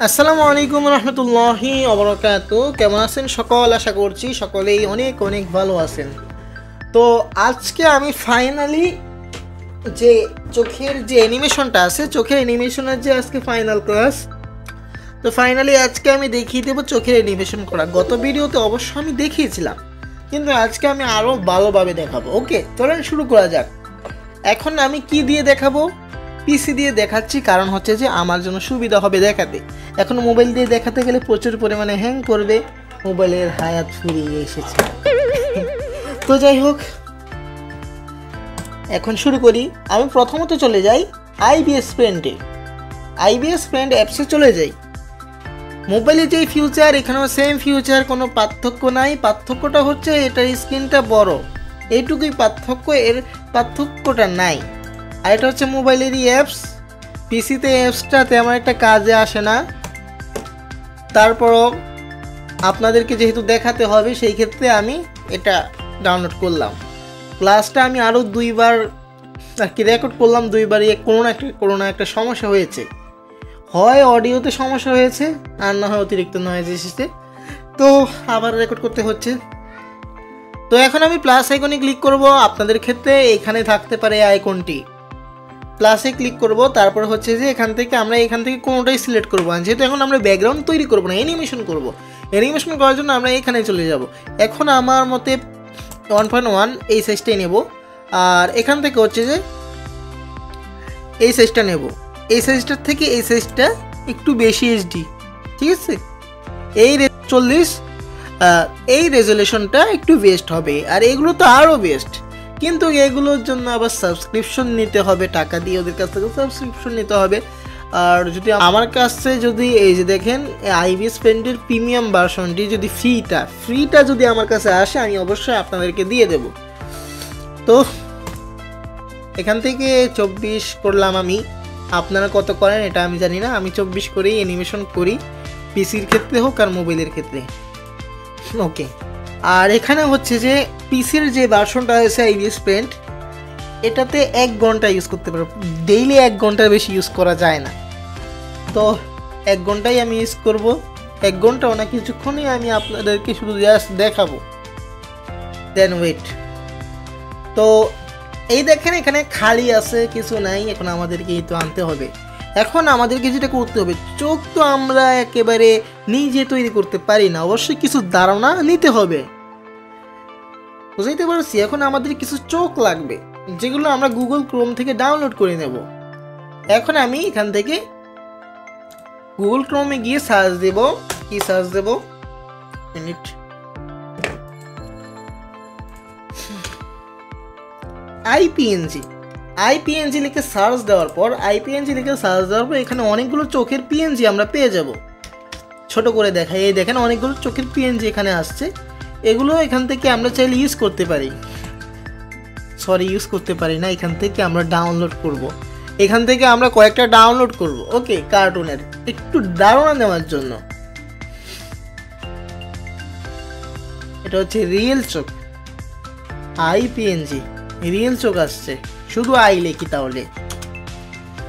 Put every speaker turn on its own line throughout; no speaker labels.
আসসালামু আলাইকুম রহমতুল্লাহি ওয়া কেমন আছেন সকল? আশা করছি সকলেই অনেক অনেক ভালো আছেন। তো আজকে আমি ফাইনালি যে চোখের যে অ্যানিমেশনটা আছে, চোখের অ্যানিমেশনের যে আজকে ফাইনাল ক্লাস, তো ফাইনালি আজকে আমি দেখিয়ে দেবো চোখের অ্যানিমেশন করা। গত ভিডিওতে অবশ্য আমি দেখিয়েছিলাম, কিন্তু আজকে আমি আরও ভালোভাবে দেখাবো। ওকে, চলেন শুরু করা যাক। এখন আমি কি দিয়ে দেখাবো? পিসি দিয়ে দেখাচ্ছি, কারণ হচ্ছে যে আমার জন্য সুবিধা হবে দেখাতে। এখন মোবাইল দিয়ে দেখাতে গেলে প্রচুর পরিমাণে হ্যাং করবে, মোবাইলের হায়াত ফুরিয়ে এসেছে। তো যাই হোক, এখন শুরু করি। আমি প্রথমত চলে যাই আইবিএস পেন্টে। আইবিএস পেন্ট অ্যাপসে চলে যাই। মোবাইলে যেই ফিউচার, এখানেও সেম ফিউচার, কোনো পার্থক্য নাই। পার্থক্যটা হচ্ছে এটার স্ক্রিনটা বড়, এইটুকুই পার্থক্য, এর পার্থক্যটা নাই। আর এটা হচ্ছে মোবাইলেরই অ্যাপস, পিসিতে অ্যাপসটা তেমন একটা কাজে আসে না। তারপরও আপনাদেরকে যেহেতু দেখাতে হবে, সেই ক্ষেত্রে আমি এটা ডাউনলোড করলাম। ক্লাসটা আমি আরও দুইবার আর কি রেকর্ড করলাম, দুইবারই কোনো না একটা সমস্যা হয়েছে। হয় অডিওতে সমস্যা হয়েছে, আর না হয় অতিরিক্ত নয়েজ এসেছে, তো আবার রেকর্ড করতে হচ্ছে। তো এখন আমি প্লাস আইকনে ক্লিক করব। আপনাদের ক্ষেত্রে এখানে থাকতে পারে আইকনটি, প্লাসে ক্লিক করব। তারপর হচ্ছে যে এখান থেকে কোনোটাই সিলেক্ট করবো। যেহেতু এখন আমরা ব্যাকগ্রাউন্ড তৈরি করবো না, অ্যানিমেশন করব। অ্যানিমেশন করার জন্য আমরা এখানে চলে যাব। এখন আমার মতে 1.1 এই সাইজটাই নেব, আর এখান থেকে হচ্ছে যে এই সাইজটা নেব। এই সাইজটার থেকে এই সাইজটা একটু বেশি এইচডি, ঠিক আছে? এই 40 এই রেজলিউশনটা একটু বেস্ট হবে, আর এগুলো তো আরও বেস্ট। কিন্তু এগুলোর জন্য আবার সাবস্ক্রিপশন নিতে হবে, টাকা দিয়ে ওদের কাছ থেকে সাবস্ক্রিপশন নিতে হবে। আর যদি আমার কাছে যদি এই যে দেখেন আইবিএস পেন্টের প্রিমিয়াম ভার্সনটি যদি ফ্রিটা যদি আমার কাছে আসে, আমি অবশ্যই আপনাদেরকে দিয়ে দেব। তো এখান থেকে 24 করলাম আমি। আপনারা কত করেন এটা আমি জানি না, আমি 24 করেই অ্যানিমেশন করি, পিসির ক্ষেত্রে হোক আর মোবাইলের ক্ষেত্রে। ওকে, আর এখানে হচ্ছে যে পিসির যে ভার্সনটা আছে আইবিএস পেন্ট, এটাতে 1 ঘন্টা ইউজ করতে পারবো। ডেইলি 1 ঘন্টার বেশি ইউজ করা যায় না, তো 1 ঘন্টাই আমি ইউজ করব। 1 ঘন্টাও না, কিছুক্ষণই আমি আপনাদেরকে শুধু জাস্ট দেখাবো। দেন ওয়েট। তো এই দেখেন এখানে খালি আছে, কিছু নাই। এখন আমাদেরকে এই তো আনতে হবে। এখন আমাদেরকে যেটা করতে হবে, চোখ তো আমরা একেবারে নিজে তৈরি করতে পারি না, অবশ্যই কিছু ধারণা নিতে হবে, বুঝাইতে পারছি? এখন আমাদের কিছু চোখ লাগবে, যেগুলো আমরা গুগল ক্রোম থেকে ডাউনলোড করে নেব। এখন আমি এখান থেকে গুগল ক্রোমে গিয়ে সার্চ দেব। কি সার্চ দেব? মিনিট। আইপিএনজি লিখে সার্চ দেওয়ার পর এখানে অনেকগুলো চোখের পিএনজি আমরা পেয়ে যাব। ছোট করে দেখাই, এই দেখেন অনেকগুলো চোখের পিএনজি এখানে আসছে। এগুলো এখান থেকে আমরা চাইলে ইউজ করতে পারি না, এখান থেকে আমরা ডাউনলোড করব। এখান থেকে আমরা কয়েকটা ডাউনলোড করব। ওকে, কার্টুনের একটু ধারণা নেওয়ার জন্য। এটা হচ্ছে রিয়েল চোখ, আইপিএনজি রিয়েল চোখ আসছে। শুধু আই লিখি তাহলে,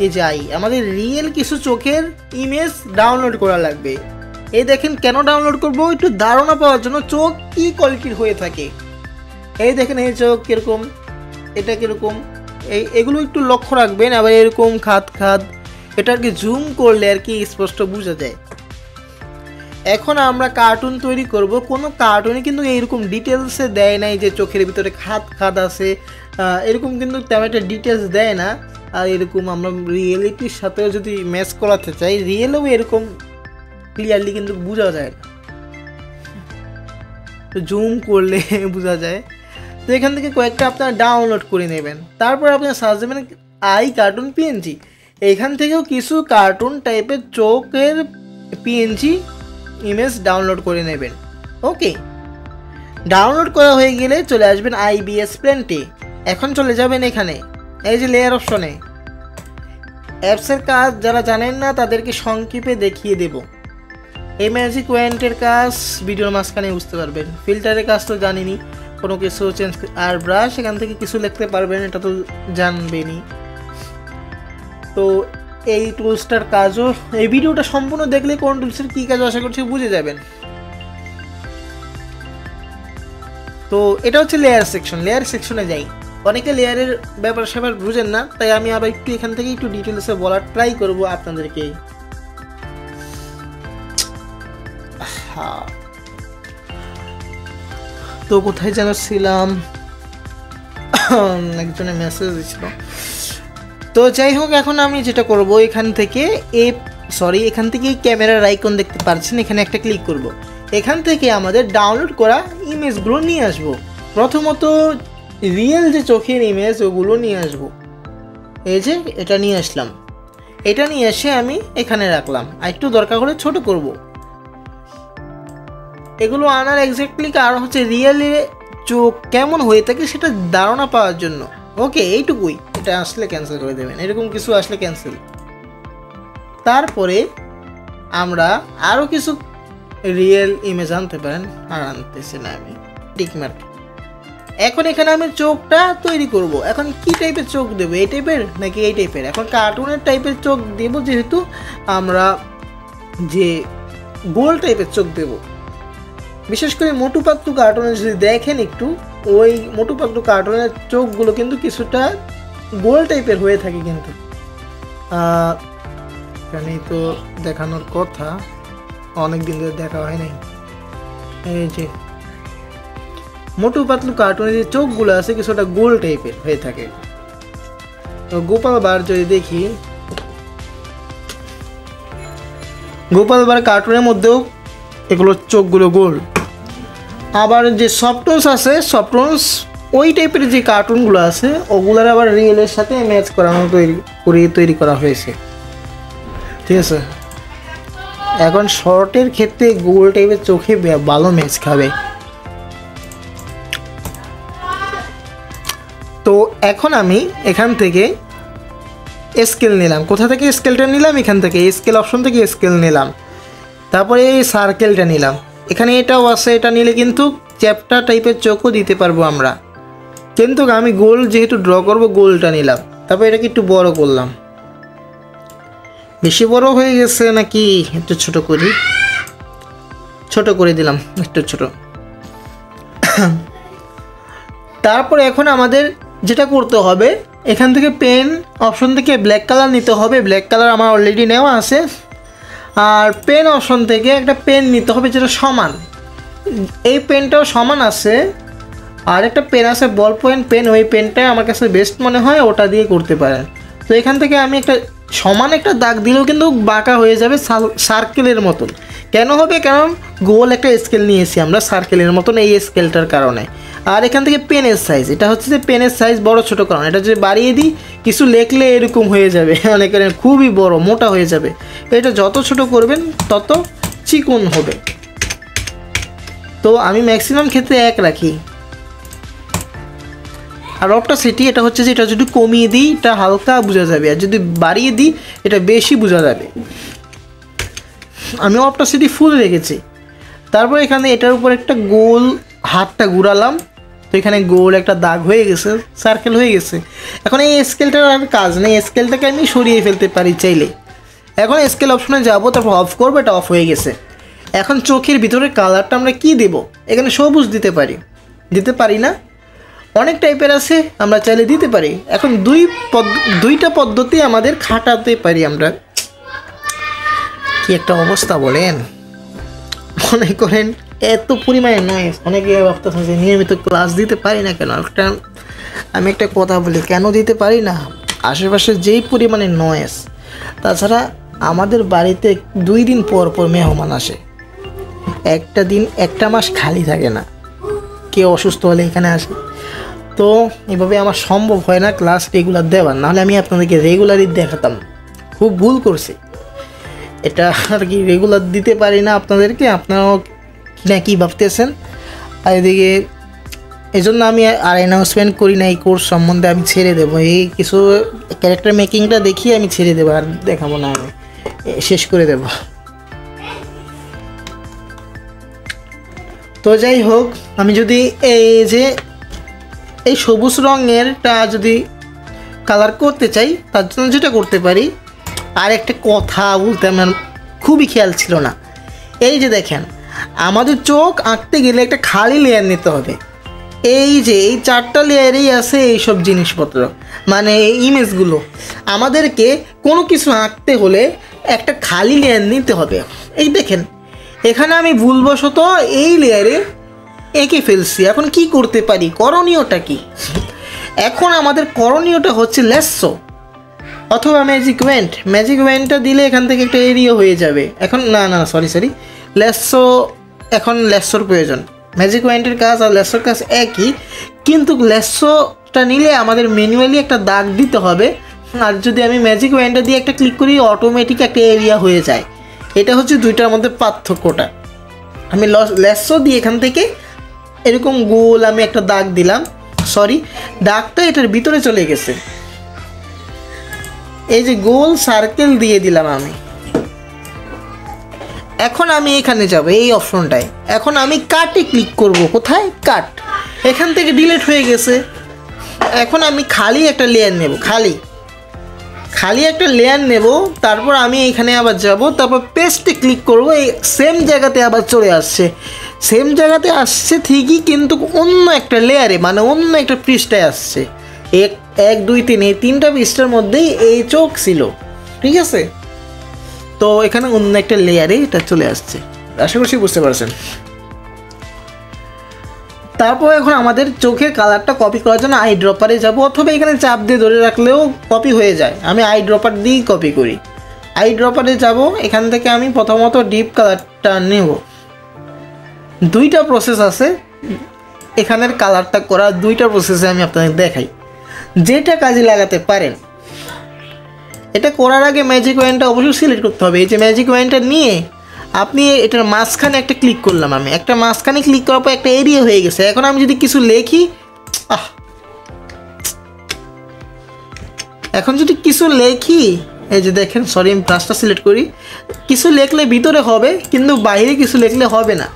এই যে আই, আমাদের রিয়েল কিছু চোখের ইমেজ ডাউনলোড করা লাগবে। এই দেখেন কেন ডাউনলোড করবো? একটু ধারণা পাওয়ার জন্য, চোখ কি কোয়ালিটির হয়ে থাকে। এই দেখেন এই চোখ কিরকম, এটা কিরকম, এগুলো একটু লক্ষ্য রাখবেন। আবার এরকম খাদ, এটা আর কি জুম করলে আর কি স্পষ্ট বোঝা যায়। এখন আমরা কার্টুন তৈরি করব। কোনো কার্টুনে কিন্তু এইরকম ডিটেলসে দেয় নাই যে চোখের ভিতরে খাদ আছে, এরকম কিন্তু তেমন একটা ডিটেলস দেয় না। আর এরকম আমরা রিয়েলিটির সাথেও যদি ম্যাচ করাতে চাই, রিয়েলেও এরকম ক্লিয়ারলি কিন্তু বোঝা যায় না, তো জুম করলে বোঝা যায়। তো এখান থেকে কয়েকটা আপনারা ডাউনলোড করে নেবেন। তারপর আপনারা সার্চ দেবেন আই কার্টুন পিএনজি। এখান থেকেও কিছু কার্টুন টাইপের চোখের পিএনজি ইমেজ ডাউনলোড করে নেবেন। ওকে, ডাউনলোড করা হয়ে গেলে চলে আসবেন আইবিএস পেন্টে। এখন চলে যাবেন এখানে, এই যে লেয়ার অপশনে। অ্যাপসের কাজ যারা জানেন না তাদেরকে সংক্ষেপে দেখিয়ে দেব। এই ম্যাজিক ওয়েন্টের কাজ ভিডিওর মাঝখানে বুঝতে পারবেন। ফিল্টারের কাজ তো জানিনি, কোনো কিছু চেঞ্জ। আর ব্রাশ, এখান থেকে কিছু লিখতে পারবেন, এটা তো জানবেনই। তো এই টুলসটার কাজও, এই ভিডিওটা সম্পূর্ণ দেখলে কোন টুলসের কী কাজ আশা করছি বুঝে যাবেন। তো এটা হচ্ছে লেয়ার সেকশন। লেয়ার সেকশনে যাই, অনেকে লেয়ারের ব্যাপার স্যাপার বুঝেন না, তাই আমি আবার একটু এখান থেকে একটু ডিটেলসে বলার ট্রাই করবো আপনাদেরকে। তো কোথায় যেন ছিলাম, একজনে মেসেজ দিছিল। তো যাই হোক, এখন আমি যেটা করব, এখান থেকে এখান থেকে ক্যামেরার আইকন দেখতে পাচ্ছেন, এখানে একটা ক্লিক করব। এখান থেকে আমাদের ডাউনলোড করা ইমেজগুলো নিয়ে আসব। প্রথমত রিয়েল যে চোখের ইমেজ ওগুলো নিয়ে আসব। এই যে এটা নিয়ে আসলাম, এটা নিয়ে এসে আমি এখানে রাখলাম, আর একটু দরকার হলে ছোট করব। এগুলো আনার এক্স্যাক্টলি কারণ হচ্ছে রিয়েলে চোখ কেমন হয়ে থাকে সেটা ধারণা পাওয়ার জন্য। ওকে, এইটুকুই। এটা আসলে ক্যান্সেল করে দেবেন, এরকম কিছু আসলে ক্যান্সেল। তারপরে আমরা আরও কিছু রিয়েল ইমেজ আনতে পারেন, আর আনতেছি না আমি, টিকমার্ক। এখন এখানে আমি চোখটা তৈরি করব। এখন কি টাইপের চোখ দেবো, এই টাইপের নাকি এই টাইপের? এখন কার্টুনের টাইপের চোখ দেবো, যেহেতু আমরা যে গোল টাইপের চোখ দেব। বিশেষ করে মোটু পাতলু কার্টুনে যদি দেখেন একটু, ওই মোটু পাতলু কার্টুনের চোখগুলো কিন্তু কিছুটা গোল টাইপের হয়ে থাকে। কিন্তু এখানেই তো দেখানোর কথা, অনেক দিন ধরে দেখা হয় নাই। এই যে মোটু পাতলু কার্টুনের যে চোখগুলো আছে কিছুটা গোল টাইপের হয়ে থাকে। তো গোপাল ভাঁড় যদি দেখি, গোপাল ভাঁড় কার্টুনের মধ্যেও এগুলো চোখগুলো গোল। আবার যে সফটনস আছে, সফটনস ওই টাইপের যে কার্টুনগুলো আছে ওগুলোর আবার রিয়েলের সাথে ম্যাচ করানো তৈরি করা হয়েছে। ঠিক আছে, এখন শর্টের ক্ষেত্রে গোল টাইপের চোখে ভালো ম্যাচ খাবে। তো এখন আমি এখান থেকে স্কেল নিলাম। কোথা থেকে স্কেলটা নিলাম? এখান থেকে স্কেল অপশন থেকে স্কেল নিলাম। তারপরে এই সার্কেলটা নিলাম। এখানে এটাও আছে, এটা নিলে কিন্তু চ্যাপ্টা টাইপের চোখও দিতে পারবো আমরা। কিন্তু আমি গোল যেহেতু ড্র করব, গোলটা নিলাম। তারপর এটাকে একটু বড় করলাম। বেশি বড় হয়ে গেছে নাকি একটু ছোট করি? ছোট করে দিলাম, একটু ছোট। তারপর এখন আমাদের যেটা করতে হবে, এখান থেকে পেন অপশন থেকে ব্ল্যাক কালার নিতে হবে। ব্ল্যাক কালার আমার অলরেডি নেওয়া আছে। আর পেন অপশন থেকে একটা পেন নিতে হবে যেটা সমান। এই পেনটাও সমান আছে। আর একটা পেন আছে বল পয়েন্ট পেন, ওই পেনটাই আমার কাছে বেস্ট মনে হয়, ওটা দিয়ে করতে পারেন। তো এখান থেকে আমি একটা সমান একটা দাগ দিলেও কিন্তু বাঁকা হয়ে যাবে, সার্কেলের মতন। কেন হবে? কারণ গোল একটা স্কেল নিয়েছি আমরা সার্কেলের মতন, এই স্কেলটার কারণে। আর এখান থেকে পেনের সাইজ, এটা হচ্ছে যে পেনের সাইজ বড় ছোটো কারণ, এটা যদি বাড়িয়ে দিই কিছু লেখলে এরকম হয়ে যাবে, অনেকের খুবই বড় মোটা হয়ে যাবে। এটা যত ছোট করবেন তত চিকন হবে। তো আমি ম্যাক্সিমাম ক্ষেত্রে 1 রাখি। আর অপটাসিটি এটা হচ্ছে যে এটা যদি কমিয়ে দিই এটা হালকা বোঝা যাবে, আর যদি বাড়িয়ে দিই এটা বেশি বোঝা যাবে। আমি অপটাসিটি ফুল রেখেছি। তারপর এখানে এটার উপর একটা গোল হাতটা ঘুরালাম। তো এখানে গোল একটা দাগ হয়ে গেছে, সার্কেল হয়ে গেছে। এখন এই স্কেলটার আর কাজ নেই, স্কেলটাকে আমি সরিয়ে ফেলতে পারি চাইলে। এখন স্কেল অপশনে যাব, তারপর অফ করবো, এটা অফ হয়ে গেছে। এখন চোখের ভিতরের কালারটা আমরা কি দেব? এখানে সবুজ দিতে পারি না, অনেক টাইপের আছে, আমরা চাইলে দিতে পারি। এখন দুইটা পদ্ধতি আমাদের খাটাতে পারি আমরা। কি একটা অবস্থা বলেন! মনে করেন এত পরিমাণে নয়েজ, অনেকে ভাবতেছে যে নিয়মিত ক্লাস দিতে পারি না কেন। আমি একটা কথা বলি, কেন দিতে পারি না? আশেপাশে যেই পরিমাণে নয়েজ, তাছাড়া আমাদের বাড়িতে 2 দিন পর পর মেহমান আসে, একটা মাস খালি থাকে না, কেউ অসুস্থ হলে এখানে আসে। তো এভাবে আমার সম্ভব হয় না ক্লাস রেগুলার দেওয়ার, নাহলে আমি আপনাদেরকে রেগুলারই দেখাতাম। খুব ভুল করছি এটা আর কি, রেগুলার দিতে পারি না আপনাদেরকে, আপনারাও না কি ভাবতেছেন। আর এদিকে এই জন্য আমি আর অ্যানাউন্সমেন্ট করি না এই কোর্স সম্বন্ধে, আমি ছেড়ে দেবো। এই কিছু ক্যারেক্টার মেকিংটা দেখিয়ে আমি ছেড়ে দেবো, আর দেখাবো না, আমি শেষ করে দেব। তো যাই হোক, আমি যদি এই সবুজ রঙেরটা যদি কালার করতে চাই, তার জন্য যেটা করতে পারি, আর একটা কথা বলতে আমার খুবই খেয়াল ছিল না, এই যে দেখেন আমাদের চোখ আঁকতে গেলে একটা খালি লেয়ার নিতে হবে। এই যে এই 4টা লেয়ারেই আছে এইসব জিনিসপত্র, মানে এই ইমেজগুলো। আমাদেরকে কোনো কিছু আঁকতে হলে একটা খালি লেয়ার নিতে হবে। এই দেখেন এখানে আমি ভুলবশত এই লেয়ারে এঁকে ফেলছি। এখন কি করতে পারি, করণীয়টা কি? এখন আমাদের করণীয়টা হচ্ছে লেসো অথবা ম্যাজিক ওয়েন্ট। ম্যাজিক ওয়েন্টটা দিলে এখান থেকে একটা এরিয়া হয়ে যাবে। এখন না সরি লেসো, এখন লেসোর প্রয়োজন। ম্যাজিক ওয়েন্টের কাজ আর লেসোর কাজ একই, কিন্তু লেসোটা নিলে আমাদের ম্যানুয়ালি একটা দাগ দিতে হবে, আর যদি আমি ম্যাজিক ওয়েন্টটা দিয়ে একটা ক্লিক করি অটোমেটিক একটা এরিয়া হয়ে যায়। এটা হচ্ছে দুইটার মধ্যে পার্থক্যটা। আমি লেসো দিয়ে এখান থেকে এরকম গোল আমি একটা দাগ দিলাম, সরি দাগটা এটার ভিতরে চলে গেছে। এই যে গোল সার্কেল দিয়ে দিলাম আমি। এখন আমি এখানে যাব এই অপশনটায়, এখন আমি কাটে ক্লিক করব। কোথায়? কাট। এখান থেকে ডিলিট হয়ে গেছে। এখন আমি খালি একটা লেয়ার নেব, খালি একটা লেয়ার নেব। তারপর আমি এখানে আবার যাব, তারপর পেস্টে ক্লিক করব। এই সেম জায়গাতে আবার চলে আসছে, সেম জায়গাতে আসছে ঠিকই, কিন্তু অন্য একটা লেয়ারে, মানে অন্য একটা পৃষ্ঠায় আসছে। 1 2 3 এই 3টা পৃষ্ঠার মধ্যেই এই চোখ ছিল, ঠিক আছে? তো এখানে অন্য একটা লেয়ারে এটা চলে আসছে। আশা করছি বুঝতে পারছেন। তারপর এখন আমাদের চোখের কালারটা কপি করার জন্য আই ড্রপারে যাব, অথবা এখানে চাপ দিয়ে ধরে রাখলেও কপি হয়ে যায়। আমি আই ড্রপার দিয়েই কপি করি। আই ড্রপারে যাব, এখান থেকে আমি প্রথমত ডিপ কালারটা নেব। 2টা প্রসেস আছে এখানের কালারটা করা, 2টা প্রসেসে আমি আপনাদের দেখাই, যেটা কাজে লাগাতে পারেন। এটা করার আগে ম্যাজিক ওয়াইনটা অবশ্যই সিলেক্ট করতে হবে। এই যে ম্যাজিক ওয়াইনটা নিয়ে আপনি এটার মাঝখানে একটা ক্লিক করলাম, আমি একটা মাঝখানে ক্লিক করার পর একটা এরিয়া হয়ে গেছে। এখন আমি যদি কিছু লেখি, এই যে দেখেন, সরি আমি ব্রাশটা সিলেক্ট করি, কিছু লেখলে ভিতরে হবে কিন্তু বাইরে কিছু লেখলে হবে না।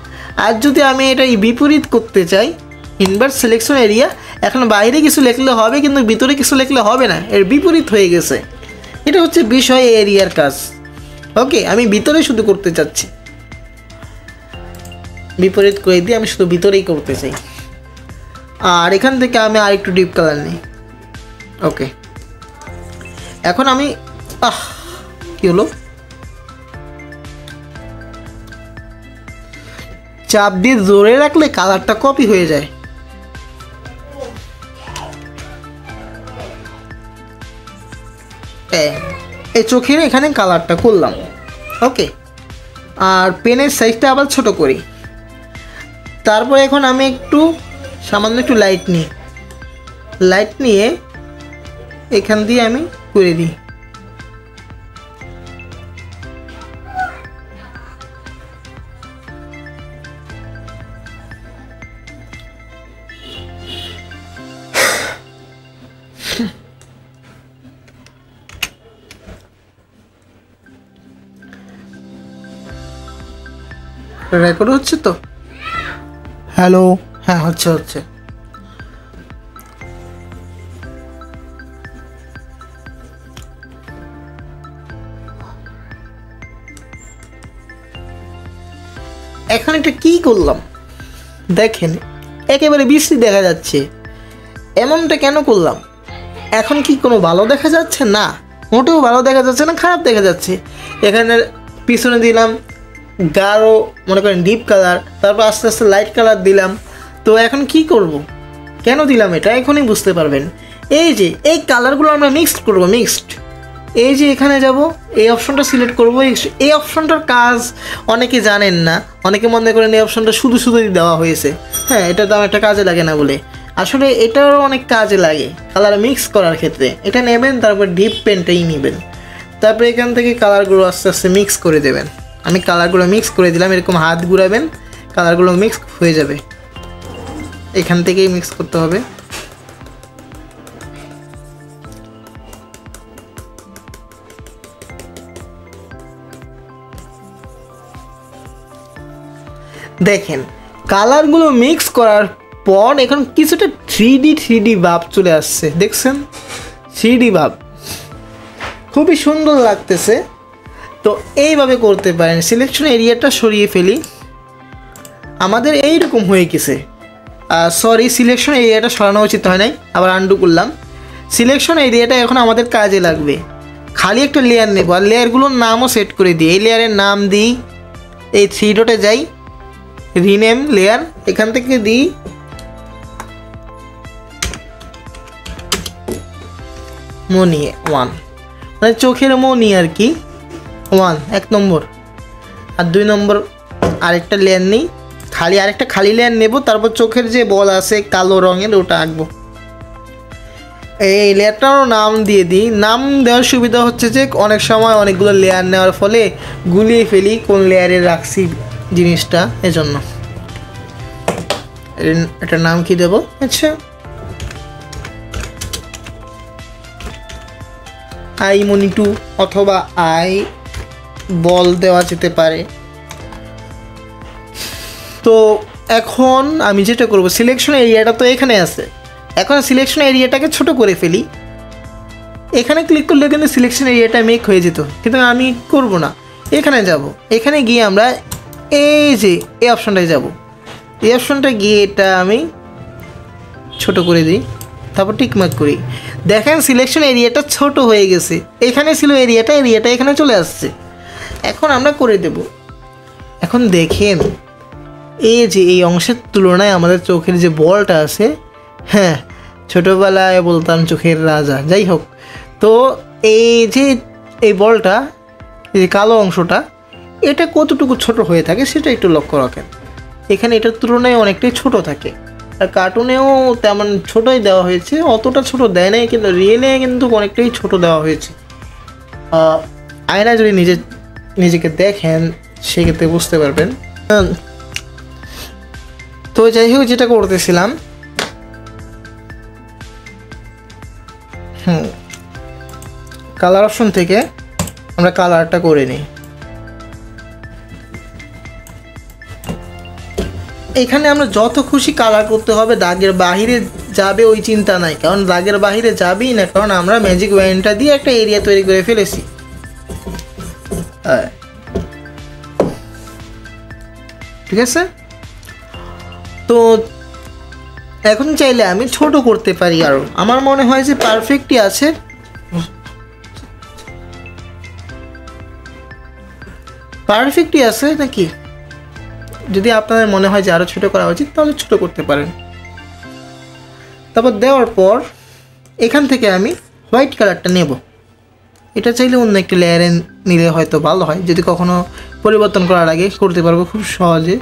আর যদি আমি এটা বিপরীত করতে চাই, ইনভার্স সিলেকশন এরিয়া, এখন বাইরে কিছু লেখলে হবে কিন্তু ভিতরে কিছু লেখলে হবে না, এর বিপরীত হয়ে গেছে। এটা হচ্ছে বিষয় এরিয়ার কাজ। ওকে, আমি ভিতরে শুধু করতে চাচ্ছি, বিপরীত করে দিয়ে আমি শুধু ভিতরেই করতে চাই। আর এখান থেকে আমি আর একটু ডিপ কালার নিই। ওকে, এখন আমি কি হলো, চাপ দিয়ে জোরে রাখলে কালারটা কপি হয়ে যায়। এই চোখের এখানে কালারটা করলাম। ওকে, আর পেনের সাইজটা আবার ছোট করি। তারপর এখন আমি সামান্য একটু লাইট নিয়ে এখান দিয়ে আমি করে দিই। রেকর্ড হচ্ছে তো? হ্যালো, হ্যাঁ হচ্ছে। এখন এটা কি করলাম দেখেন, একেবারে বিশ্রী দেখা যাচ্ছে। এমনটা কেন করলাম? এখন কি কোনো ভালো দেখা যাচ্ছে? না, মোটেও ভালো দেখা যাচ্ছে না, খারাপ দেখা যাচ্ছে। এখানে পিছনে দিলাম গাঢ়, মনে করেন ডিপ কালার, তারপর আস্তে আস্তে লাইট কালার দিলাম। তো এখন কি করব, কেন দিলাম এটা এখনই বুঝতে পারবেন। এই যে এই কালারগুলো আমরা মিক্সড করব। এই যে এখানে যাব, এই অপশনটা সিলেক্ট করব। এই অপশনটার কাজ অনেকে জানেন না, অনেকে মনে করেন এই অপশনটা শুধুই দেওয়া হয়েছে। হ্যাঁ, এটা তেমন একটা কাজে লাগে না বলে, আসলে এটারও অনেক কাজে লাগে কালার মিক্স করার ক্ষেত্রে। এটা নেবেন, তারপর ডিপ পেনটাই নেবেন, তারপর এখান থেকে কালারগুলো আস্তে আস্তে মিক্স করে দেবেন। আমি কালারগুলো মিক্স করে দিলাম, এরকম হাত ঘুরাবেন, কালারগুলো মিক্স হয়ে যাবে। এখান থেকেই মিক্স করতে হবে। দেখেন কালারগুলো মিক্স করার পর এখন কিছুটা 3D ভাব চলে আসছে, দেখছেন? 3D ভাব খুবই সুন্দর লাগতেছে। তো এইভাবে করতে পারেন। সিলেকশন এরিয়াটা সরিয়ে ফেলি, আমাদের এইরকম হয়ে গেছে। সরি, সিলেকশন এরিয়াটা সরানো উচিত হয় নাই, আবার আন্ডু করলাম। সিলেকশন এরিয়াটা এখন আমাদের কাজে লাগবে। খালি একটা লেয়ার নেব আর লেয়ারগুলোর নামও সেট করে দিই। এই লেয়ারের নাম দিই, এই 3 ডটে যাই, রিনেম লেয়ার, এখান থেকে দিই মনি 1, মানে চোখের মনি আর কি 1 1 নম্বর। আর 2 নম্বর আরেকটা লেয়ার নিই, আরেকটা খালি লেয়ার নেব, তারপর চোখের যে বল আছে কালো রঙের ওটা আঁকবো। এই লেয়ারটারও নাম দিয়ে দিই। নাম দেওয়ার সুবিধা হচ্ছে যে অনেক সময় অনেকগুলো লেয়ার নেওয়ার ফলে গুলিয়ে ফেলি কোন লেয়ারে রাখছি জিনিসটা, এজন্য এটার নাম কি দেব? আচ্ছা, আই মনি 2 অথবা আই বল দেওয়া যেতে পারে। তো এখন আমি যেটা করব, সিলেকশন এরিয়াটা তো এখানে আছে, এখন সিলেকশন এরিয়াটাকে ছোট করে ফেলি। এখানে ক্লিক করলে কিন্তু সিলেকশন এরিয়াটা মেক হয়ে যেত, কিন্তু আমি করব না। এখানে যাব, এখানে গিয়ে আমরা এই যে এই অপশনটায় যাব, এই অপশনটা গিয়ে এটা আমি ছোট করে দিই, তারপর টিকমার্ক করি। দেখেন সিলেকশন এরিয়াটা ছোট হয়ে গেছে। এখানে ছিল এরিয়াটা এখানে চলে আসছে। এখন আমরা করে দেব। এখন দেখেন এই যে এই অংশের তুলনায় আমাদের চোখের যে বলটা আছে, হ্যাঁ ছোটোবেলায় বলতাম চোখের রাজা, যাই হোক, তো এই যে এই বলটা, এই যে কালো অংশটা, এটা কতটুকু ছোট হয়ে থাকে সেটা একটু লক্ষ্য রাখেন। এখানে এটার তুলনায় অনেকটাই ছোট থাকে, আর কার্টুনেও তেমন ছোটোই দেওয়া হয়েছে, অতটা ছোট দেয় নাই, কিন্তু রিয়েলে কিন্তু অনেকটাই ছোট দেওয়া হয়েছে। আয়না যদি নিজেকে দেখেন সেক্ষেত্রে বুঝতে পারবেন। তো যাই হোক, যেটা করতেছিলাম, কালার অপশন থেকে আমরা কালারটা করে নিই। এখানে আমরা যত খুশি কালার করতে হবে, দাগের বাহিরে যাবে ওই চিন্তা নাই, কারণ দাগের বাহিরে যাবেই না, কারণ আমরা ম্যাজিক ওয়াইনটা দিয়ে একটা এরিয়া তৈরি করে ফেলেছি। ঠিক আছে, তো এখন চাইলে আমি ছোট করতে পারি আরো। আমার মনে হয় যে পারফেক্টই আছে। নাকি? যদি আপনাদের মনে হয় যে আরো ছোট করা উচিত, তাহলে ছোট করতে পারেন। তারপর দেওয়ার পর এখান থেকে আমি হোয়াইট কালারটা নেব। এটা চাইলে অন্য একটা লেয়ারে নিলে হয়তো ভালো হয়, যদি কখনো পরিবর্তন করার আগে করতে পারবো খুব সহজে।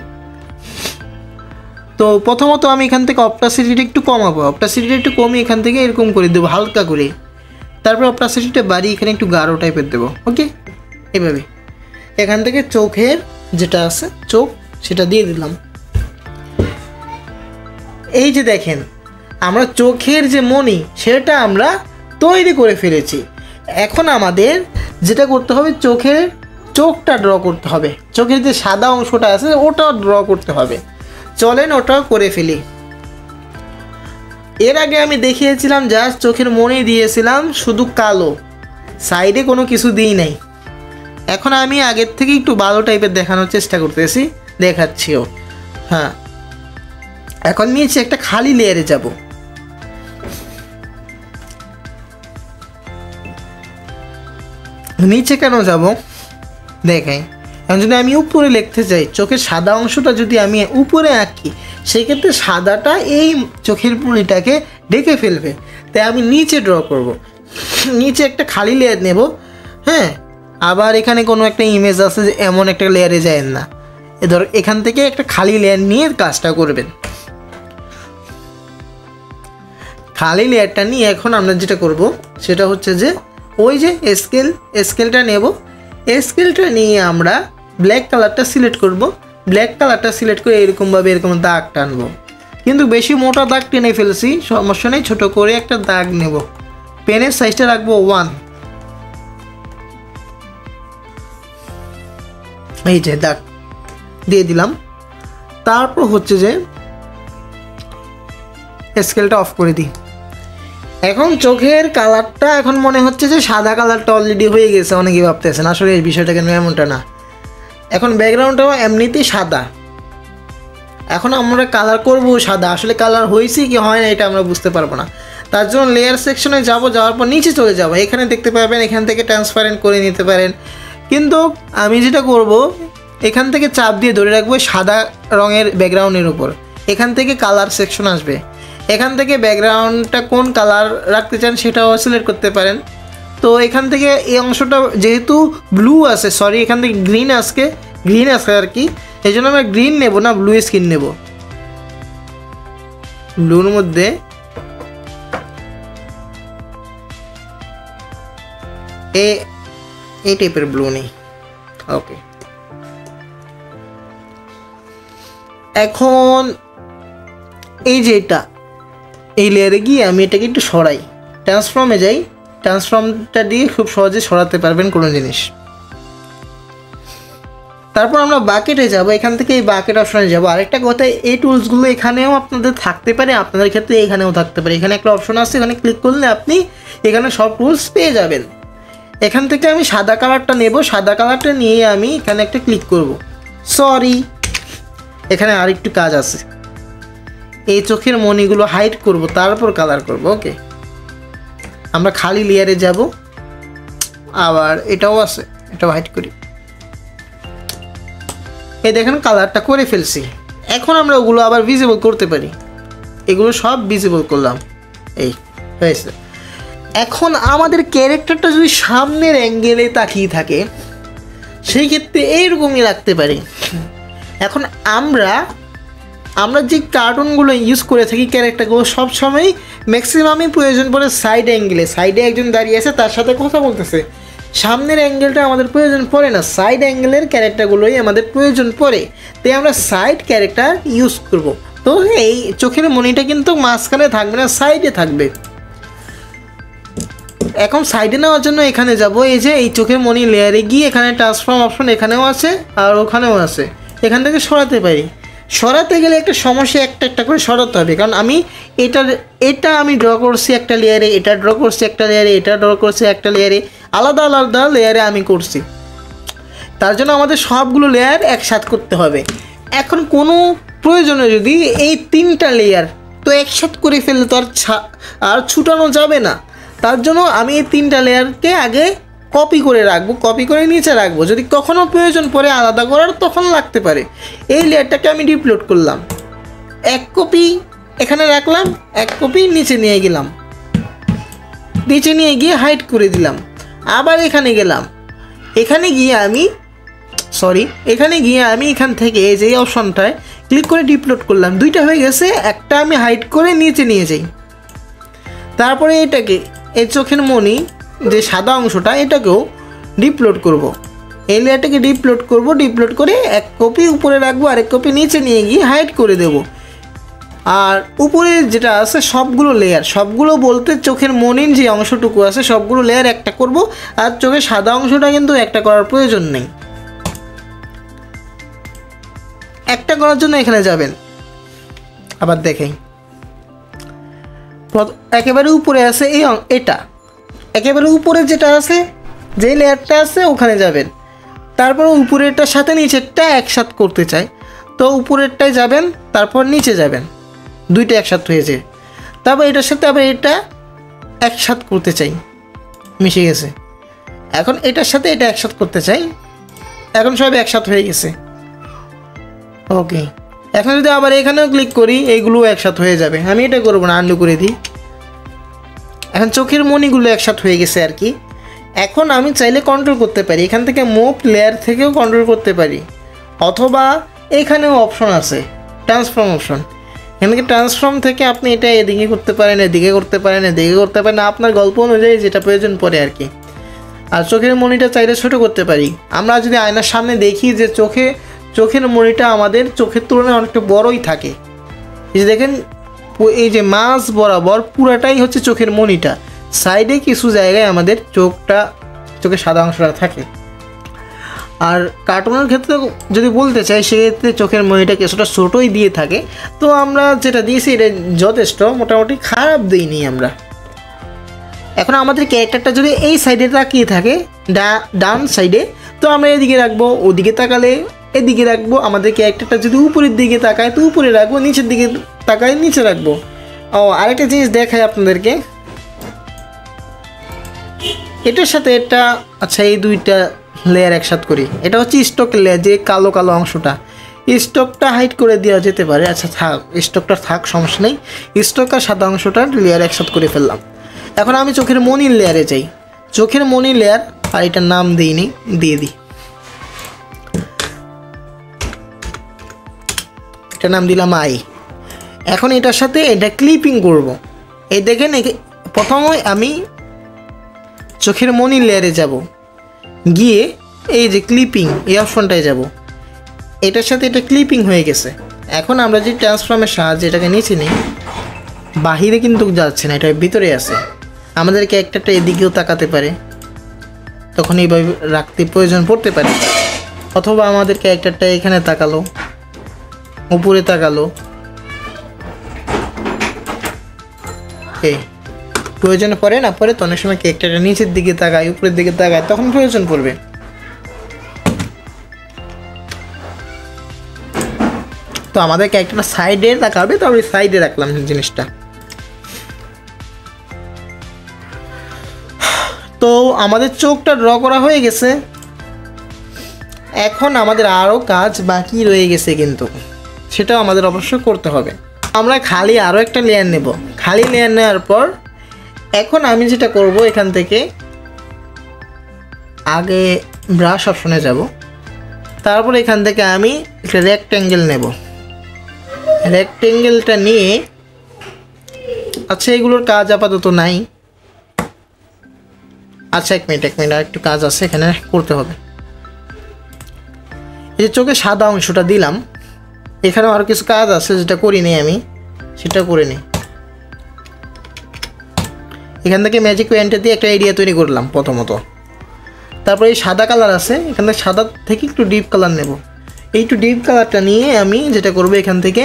তো প্রথমত আমি এখান থেকে অপটাসিটিটা একটু কমাবো, অপটাসিটিটা একটু কমিয়ে এখান থেকে এরকম করে দেবো হালকা করে, তারপর অপটাসিটিটা বাড়িয়ে এখানে একটু গাঢ় টাইপের দেবো। ওকে, এভাবে এখান থেকে চোখের যেটা আছে চোখ সেটা দিয়ে দিলাম। এই যে দেখেন আমরা চোখের যে মনি সেটা আমরা তৈরি করে ফেলেছি। এখন আমাদের যেটা করতে হবে, চোখটা ড্র করতে হবে, চোখের যে সাদা অংশটা আছে ওটাও ড্র করতে হবে। চলেন ওটাও করে ফেলি। এর আগে আমি দেখিয়েছিলাম জাস্ট চোখের মনি দিয়েছিলাম শুধু কালো, সাইডে কোনো কিছু দিই নাই। এখন আমি আগের থেকে একটু ভালো টাইপের দেখানোর চেষ্টা করতেছি, দেখাচ্ছিও। হ্যাঁ, এখন নিচে একটা খালি লেয়ারে যাব। নিচে কেন যাব দেখাই। এখন যদি আমি উপরে লিখতে চাই, চোখের সাদা অংশটা যদি আমি উপরে আঁকি, সেক্ষেত্রে সাদাটা এই চোখের মনিটাকে ঢেকে ফেলবে, তাই আমি নিচে ড্র করব। নিচে একটা খালি লেয়ার নেব। হ্যাঁ, আবার এখানে কোনো একটা ইমেজ আছে যে এমন একটা লেয়ারে যায় না, ধর এখান থেকে একটা খালি লেয়ার নিয়ে কাজটা করবেন। খালি লেয়ারটা নিয়ে এখন আমরা যেটা করব সেটা হচ্ছে যে ওই যে স্কেলটা নেব। স্কেলটা নিয়ে আমরা ব্ল্যাক কালারটা সিলেক্ট করব। ব্ল্যাক কালারটা সিলেক্ট করে এরকমভাবে এরকম দাগ টানবো, কিন্তু বেশি মোটা দাগ টেনে ফেলছি, সমস্যা নেই, ছোটো করে একটা দাগ নেব। পেনের সাইজটা রাখবো 1। এই যে দাগ দিয়ে দিলাম। তারপর হচ্ছে যে স্কেলটা অফ করে দিই। এখন চোখের কালারটা এখন মনে হচ্ছে যে সাদা কালারটা অলরেডি হয়ে গেছে, অনেকেই ভাবতেছেন, আসলে এই বিষয়টা কেন এমনটা না। এখন ব্যাকগ্রাউন্ডটাও এমনিতেই সাদা, এখন আমরা কালার করব সাদা, আসলে কালার হয়েছে কি হয় না এটা আমরা বুঝতে পারবো না। তার জন্য লেয়ার সেকশনে যাওয়ার পর নিচে চলে যাব, এখানে দেখতে পাবেন এখান থেকে ট্রান্সপারেন্ট করে নিতে পারেন। কিন্তু আমি যেটা করব, এখান থেকে চাপ দিয়ে ধরে রাখবো সাদা রঙের ব্যাকগ্রাউন্ডের উপর, এখান থেকে কালার সেকশন আসবে, এখান থেকে ব্যাকগ্রাউন্ডটা কোন কালার রাখতে চান সেটাও সিলেক্ট করতে পারেন। তো এখান থেকে এই অংশটা যেহেতু ব্লু আছে, সরি এখান থেকে গ্রিন আসে আর কি, এই জন্য আমরা গ্রিন নেব না, ব্লু স্কিন নেব। ব্লুর মধ্যে এই টাইপের ব্লু নেই। ওকে, এখন এই যে এই লেয়ারে গিয়ে আমি এটাকে একটু সরাই, ট্রান্সফর্মে যাই, ট্রান্সফর্মটা দিয়ে খুব সহজে সরাতে পারবেন কোনো জিনিস। তারপর আমরা বাকেটে যাব, এখান থেকে এই বাকেট অপশনে যাব। আরেকটা কথা, এই টুলসগুলো এখানেও আপনাদের থাকতে পারে, আপনাদের ক্ষেত্রে এখানেও থাকতে পারে। এখানে একটা অপশন আছে, এখানে ক্লিক করলে আপনি এখানে সব টুলস পেয়ে যাবেন। এখান থেকে আমি সাদা কালারটা নেব, সাদা কালারটা নিয়ে আমি এখানে একটা ক্লিক করব। সরি, এখানে আরেকটু কাজ আছে, এই চোখের মণিগুলো হাইড করব, তারপর কালার করব। ওকে, আমরা খালি লেয়ারে যাব, আবার এটাও আছে, এটাও হাইড করি। এই দেখেন কালারটা করে ফেলছি। এখন আমরা ওগুলো আবার ভিজিবল করতে পারি, এগুলো সব ভিজিবল করলাম, এই হয়েছে। এখন আমাদের ক্যারেক্টারটা যদি সামনের অ্যাঙ্গেলে তাকিয়ে থাকে সেই ক্ষেত্রে এইরকমই লাগতে পারে। এখন আমরা যে কার্টুনগুলো ইউজ করে থাকি, ক্যারেক্টারগুলো সবসময় ম্যাক্সিমামই প্রয়োজন পড়ে সাইড অ্যাঙ্গেলে, সাইডে একজন দাঁড়িয়ে আছে তার সাথে কথা বলতেছে, সামনের অ্যাঙ্গেলটা আমাদের প্রয়োজন পড়ে না, সাইড অ্যাঙ্গেলের ক্যারেক্টারগুলোই আমাদের প্রয়োজন পড়ে, তাই আমরা সাইড ক্যারেক্টার ইউজ করব। তো এই চোখের মণিটা কিন্তু মাঝখানে থাকবে না, সাইডে থাকবে। এখন সাইডে নেওয়ার জন্য এখানে যাব, এই যে এই চোখের মণি লেয়ারে গিয়ে এখানে ট্রান্সফর্ম অপশন এখানেও আছে আর ওখানেও আছে, এখান থেকে সরাতে পারি। সরাতে গেলে একটা সমস্যা, একটা করে সরাতে হবে, কারণ আমি এটা আমি ড্র করছি একটা লেয়ারে, এটা ড্র করছি একটা লেয়ারে, এটা ড্র করছি একটা লেয়ারে, আলাদা আলাদা লেয়ারে আমি করছি, তার জন্য আমাদের সবগুলো লেয়ার একসাথে করতে হবে। এখন কোনো প্রয়োজনে যদি এই 3টা লেয়ার তো একসাথে করে ফেললে তো আর ছুটানো যাবে না, তার জন্য আমি এই 3টা লেয়ারকে আগে কপি করে রাখবো, কপি করে নিচে রাখবো, যদি কখনও প্রয়োজন পড়ে আলাদা করার তখন লাগতে পারে। এই লেয়ারটাকে আমি ডিপলোড করলাম, এক কপি এখানে রাখলাম, এক কপি নিচে নিয়ে গেলাম, নিচে নিয়ে গিয়ে হাইড করে দিলাম। আবার এখানে গেলাম, এখানে গিয়ে আমি এখান থেকে এই যে অপশনটায় ক্লিক করে ডিপলোড করলাম, 2টা হয়ে গেছে, একটা আমি হাইড করে নিচে নিয়ে যাই। তারপরে এটাকে এই চোখের মণি যে সাদা অংশটা এটাকেও ডিপলোড করব, এই লেয়ারটাকে ডিপলোড করব, ডিপলোড করে এক কপি উপরে রাখবো, আরেক কপি নিচে নিয়ে গিয়ে হাইড করে দেব। আর উপরে যেটা আছে সবগুলো লেয়ার, সবগুলো বলতে চোখের মণির যে অংশটুকু আছে সবগুলো লেয়ার একটা করব, আর চোখের সাদা অংশটা কিন্তু একটা করার প্রয়োজন নেই। একটা করার জন্য এখানে যাবেন, আবার দেখেন একেবারে উপরে আছে এটা একেবারে উপরে যেটা আছে, যে লেয়ারটা আছে ওখানে যাবেন, তারপর উপরেরটার সাথে নিচেরটা একসাথে করতে চাই তো উপরেরটায় যাবেন, তারপর নিচে যাবেন, 2টা একসাথে হয়েছে। তারপর এটার সাথে আবার এটা একসাথে করতে চাই, মিশে গেছে। এখন এটার সাথে এটা একসাথে করতে চাই, এখন সব একসাথে হয়ে গেছে। ওকে, এখন যদি আবার এখানেও ক্লিক করি এইগুলো একসাথে হয়ে যাবে, আমি এটা করবো না, আনডু করে দিই। এখন চোখের মণিগুলো একসাথে হয়ে গেছে আর কি। এখন আমি চাইলে কন্ট্রোল করতে পারি, এখান থেকে মুভ লেয়ার থেকেও কন্ট্রোল করতে পারি, অথবা এখানেও অপশন আছে ট্রান্সফর্ম অপশন, এখান থেকে ট্রান্সফর্ম থেকে আপনি এটা এদিকে করতে পারেন, এদিকে করতে পারেন, এদিকে করতে পারেন, আপনার গল্প অনুযায়ী যেটা প্রয়োজন পড়ে আর কি। আর চোখের মণিটা চাইলে ছোটো করতে পারি, আমরা যদি আয়নার সামনে দেখি যে চোখের মণিটা আমাদের চোখের তুলনায় অনেকটা বড়ই থাকে, এই যে দেখেন এই যে মাঝ বরাবর পুরাটাই হচ্ছে চোখের মণিটা, সাইডে কিছু জায়গায় আমাদের চোখের সাদা অংশটা থাকে। আর কার্টুনের ক্ষেত্রে যদি বলতে চাই সেক্ষেত্রে চোখের মণিটা কিছুটা ছোটোই দিয়ে থাকে, তো আমরা যেটা দিয়েছি এটা যথেষ্ট, মোটামুটি খারাপ দিইনি আমরা। এখন আমাদের ক্যারেক্টারটা যদি এই সাইডে তাকিয়ে থাকে ডান সাইডে, তো আমরা এদিকে রাখবো, ওদিকে তাকালে এদিকে রাখবো। আমাদের ক্যারেক্টারটা যদি উপরের দিকে তাকায় তো উপরে রাখবো, নিচের দিকে তাকায় নিচে রাখবো। ও আরেকটা জিনিস দেখাই আপনাদেরকে, এটার সাথে এটা, আচ্ছা এই দুইটা লেয়ার একসাথে করি। এটা হচ্ছে স্টকের লেয়ার, যে কালো কালো অংশটা, স্টকটা হাইড করে দেওয়া যেতে পারে। আচ্ছা থাক, স্টকটা থাক, সমস্যা নেই। স্টক আর সাদা অংশটা লেয়ার একসাথে করে ফেললাম। এখন আমি চোখের মনির লেয়ারে যাই। চোখের মনির লেয়ার, আর এটার নাম দিইনি, দিয়ে দিই, এটার নাম দিলাম আই। এখন এটার সাথে এটা ক্লিপিং করব। এই দেখেন, প্রথমে আমি চোখের মনির লেয়ারে যাব, গিয়ে এই যে ক্লিপিং এই অপশনটায় যাব। এটার সাথে এটা ক্লিপিং হয়ে গেছে। এখন আমরা যে ট্রান্সফর্মের সাহায্যে এটাকে নিচে নিই, বাহিরে কিন্তু যাচ্ছে না, এটা ভিতরে আছে। আমাদেরকে একটা এদিকেও তাকাতে পারে, তখন এইভাবে রাখতে প্রয়োজন পড়তে পারে। অথবা আমাদেরকে একটা এখানে তাকালো, উপরে তাকালো, এই প্রয়োজন পড়ে না পড়ে, তো অনেক সময় ক্যারেক্টারটা নিচের দিকে তাকায়, উপরের দিকে তাকায়, তখন প্রয়োজন পড়বে। তো আমাদের ক্যারেক্টারটা সাইডে তাকাবে, তো আমি সাইডে রাখলাম জিনিসটা। তো আমাদের চোখটা ড্র করা হয়ে গেছে। এখন আমাদের আরও কাজ বাকি রয়ে গেছে, কিন্তু সেটাও আমাদের অবশ্যই করতে হবে। আমরা খালি আরও একটা লেয়ার নেব। খালি লেয়ার নেওয়ার পর এখন আমি যেটা করব, এখান থেকে আগে ব্রাশ অপশনে যাব, তারপর এখান থেকে আমি একটা রেক্ট্যাঙ্গেল নেব। রেক্ট্যাঙ্গেলটা নিয়ে, আচ্ছা এগুলোর কাজ আপাতত নাই। আচ্ছা এক মিনিট আর একটু কাজ আছে এখানে করতে হবে। এই যে চোখে সাদা অংশটা দিলাম, এখানে আরও কিছু কাজ আছে যেটা করিনি আমি, সেটা করে নিই। এখান থেকে ম্যাজিক পেন্টে দিয়ে একটা এরিয়া তৈরি করলাম প্রথমত। তারপরে এই সাদা কালার আছে, এখান থেকে সাদা থেকে একটু ডিপ কালার নেব। এই একটু ডিপ কালারটা নিয়ে আমি যেটা করবো, এখান থেকে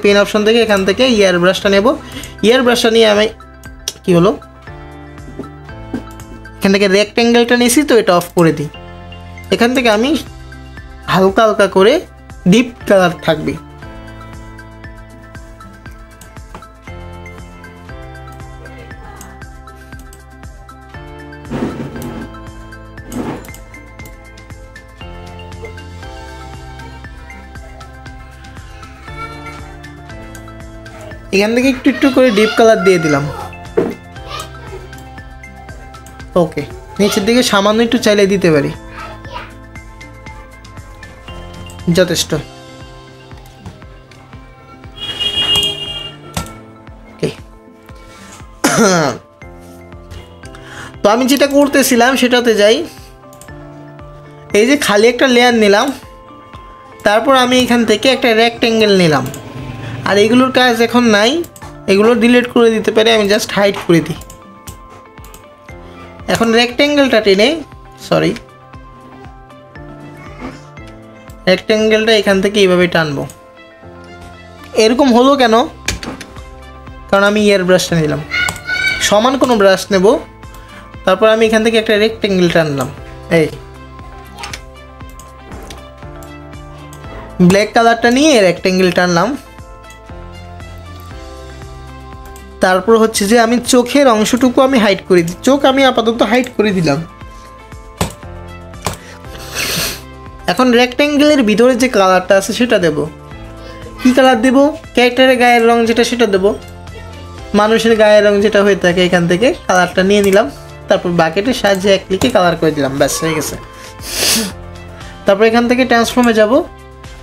পেন অপশন থেকে এখান থেকে ইয়ার ব্রাশটা নেব। ইয়ার ব্রাশটা নিয়ে আমি কি হলো, এখান থেকে রেক্ট্যাঙ্গেলটা নিয়েছি, তো এটা অফ করে দিই। এখান থেকে আমি হালকা হালকা করে ডিপ কালার থাকবে। এখান থেকে একটু একটু করে ডিপ কালার দিয়ে দিলাম। ওকে, নিচের দিকে সামান্য একটু চাইলে দিতে পারি, যথেষ্ট। তো আমি যেটা করতেছিলাম সেটাতে যাই। এই যে খালি একটা লেয়ার নিলাম, তারপর আমি এখান থেকে একটা রেক্ট্যাঙ্গেল নিলাম। আর এগুলোর কাজ এখন নাই, এগুলো ডিলিট করে দিতে পারি, আমি জাস্ট হাইড করে দিই। এখন রেক্ট্যাঙ্গেলটা টেনে, রেক্ট্যাঙ্গেলটা এখান থেকে এইভাবে টানবো। এরকম হলো কেন? কারণ আমি ইয়ার ব্রাশটা নিলাম, সমান কোনো ব্রাশ নেব। তারপর আমি এখান থেকে একটা রেক্ট্যাঙ্গেল টানলাম, এই ব্ল্যাক কালারটা নিয়ে রেক্ট্যাঙ্গেল টানলাম। তারপর হচ্ছে যে আমি চোখের অংশটুকু আমি হাইড করে দিই। চোখ আমি আপাতত হাইড করে দিলাম। এখন রেক্ট্যাঙ্গেলের ভিতরে যে কালারটা আছে সেটা দেব। কি কালার দেব? ক্যারেক্টারের গায়ের রং যেটা সেটা দেব। মানুষের গায়ের রং যেটা হয়ে থাকে, এখান থেকে কালারটা নিয়ে নিলাম। তারপর বাকেটের সাহায্যে এক ক্লিকে কালার করে দিলাম, ব্যাস হয়ে গেছে। তারপর এখান থেকে ট্রান্সফর্মে যাব।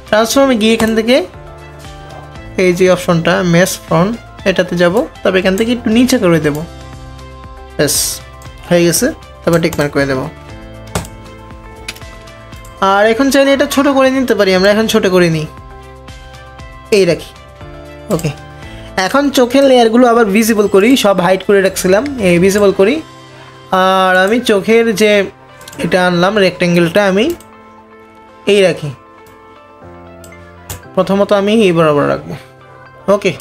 ট্রান্সফর্মে গিয়ে এখান থেকে এই যে অপশনটা মেশ ফ্রন্ট, এটাতে যাব। তবে এখান থেকে একটু নিচে করে দেব, ব্যাস হয়ে গেছে। তারপর টিকমার্ক করে দেব। আর এখন চাইলে এটা ছোট করে নিতে পারি, আমরা এখন ছোট করে নিই, এই রাখি। ওকে, এখন চোখের লেয়ারগুলো আবার ভিজিবল করি। সব হাইড করে রাখছিলাম, এই ভিজিবল করি। আর আমি চোখের যে এটা আনলাম রেক্ট্যাঙ্গেলটা, আমি এই রাখি। প্রথমত আমি এই বরাবর রাখবো। ওকে,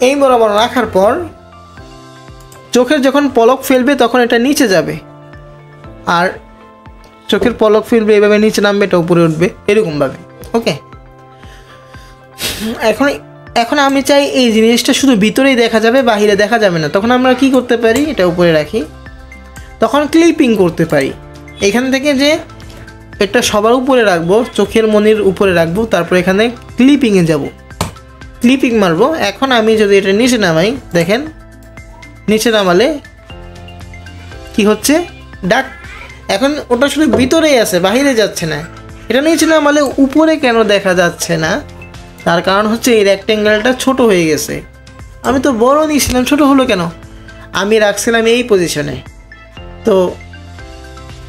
এই বরাবর রাখার পর চোখের যখন পলক ফেলবে তখন এটা নিচে যাবে, আর চোখের পলক ফেলবে এভাবে নিচে নামবে, এটা উপরে উঠবে এরকমভাবে। ওকে, এখন আমি চাই এই জিনিসটা শুধু ভিতরেই দেখা যাবে, বাহিরে দেখা যাবে না। তখন আমরা কি করতে পারি, এটা উপরে রাখি, তখন ক্লিপিং করতে পারি। এখান থেকে যে এটা সবার উপরে রাখবো, চোখের মনির উপরে রাখবো, তারপর এখানে ক্লিপিংয়ে যাব, ক্লিপিং মারবো। এখন আমি যদি এটা নিচে নামাই, দেখেন নিচে নামালে কি হচ্ছে, ডাক। এখন ওটা শুধু ভিতরেই আছে, বাহিরে যাচ্ছে না। এটা নিচে নামালে উপরে কেন দেখা যাচ্ছে না, তার কারণ হচ্ছে এই রেক্ট্যাঙ্গেলটা ছোট হয়ে গেছে। আমি তো বড় নিয়েছিলাম, ছোট হলো কেন? আমি রাখছিলাম এই পজিশনে। তো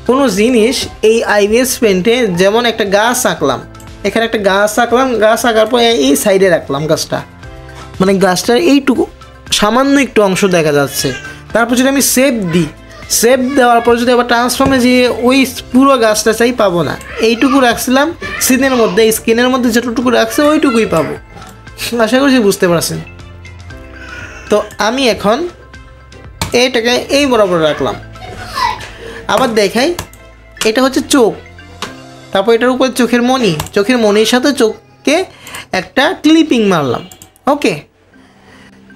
কোনো জিনিস এই আইবিএস পেন্টে, যেমন একটা গাছ আঁকলাম, এখানে একটা গাছ আঁকলাম, গাছ আঁকার পর এই সাইডে রাখলাম গাছটা, মানে গাছটার এইটুকু সামান্য একটু অংশ দেখা যাচ্ছে। তারপর যদি আমি সেভ দিই, সেভ দেওয়ার পর যদি আবার ট্রান্সফর্মে যে ওই পুরো গাছটা চাই, পাবো না। এইটুকু রাখছিলাম সিনের মধ্যে, এই স্ক্রিনের মধ্যে যেটুকু রাখছে ওইটুকুই পাবো। আশা করছি বুঝতে পারছেন। তো আমি এখন এইটাকে এই বরাবর রাখলাম। আবার দেখাই, এটা হচ্ছে চোখ, তারপর এটার উপর চোখের মণি, চোখের মণির সাথে চোখকে একটা ক্লিপিং মারলাম। ওকে,